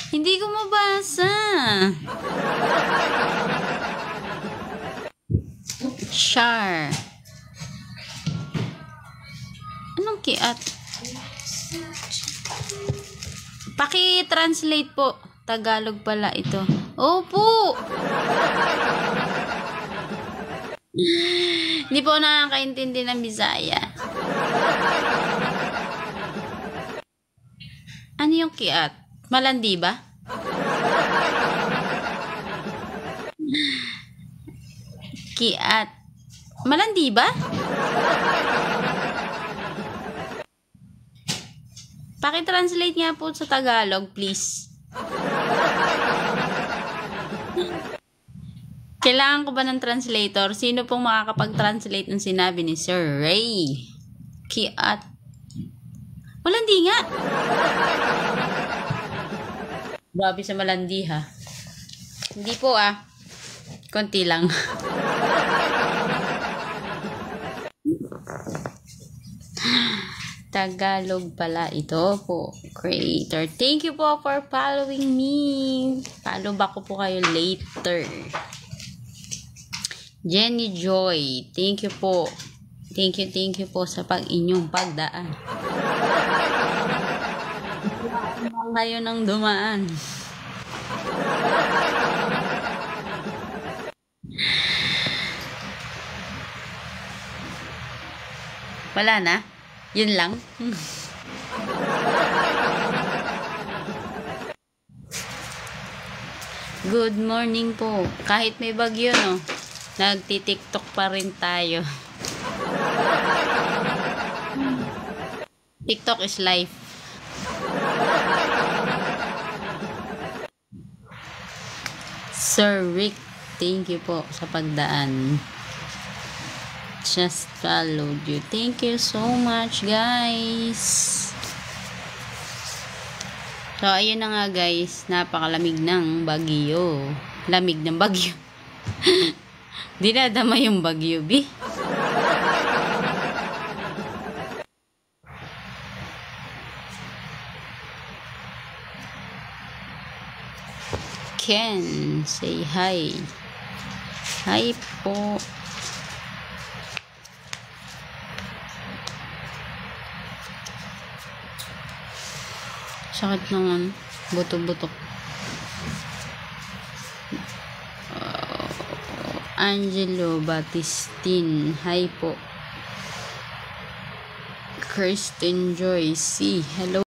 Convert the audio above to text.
Hindi ko mabasa. Char. Anong kiat? Paki-translate po. Tagalog pala ito. Opo. Hindi po nakakaintindi ng Bisaya. Ano yung kiat? Malandi ba? Kiat. Malandi ba? Paki-translate nga po sa Tagalog, please. Kailangan ko ba ng translator? Sino pong makakapag-translate ng sinabi ni Sir Ray? Kiat. Malandi nga. Grabe sa malandi ha. Hindi po ah. Konti lang. Tagalog pala ito po. Creator. Thank you po for following me. Follow back ko po kayo later. Jenny Joy. Thank you po. Thank you po sa inyong pagdaan. Kayo nang dumaan. Wala na? Yun lang? Good morning po. Kahit may bagyo, no? Nagti-TikTok pa rin tayo. TikTok is life. Sir Rick, thank you po sa pagdaan. Just followed you. Thank you so much, guys. So, ayun na nga, guys. Napakalamig ng bagyo. Lamig ng bagyo. Dinadama yung bagyo, bi. Ken, say hi. Hi po. Sakit naman. Buto-butok. Angelo Batistin. Hi po. Kristen Joy C. Hello.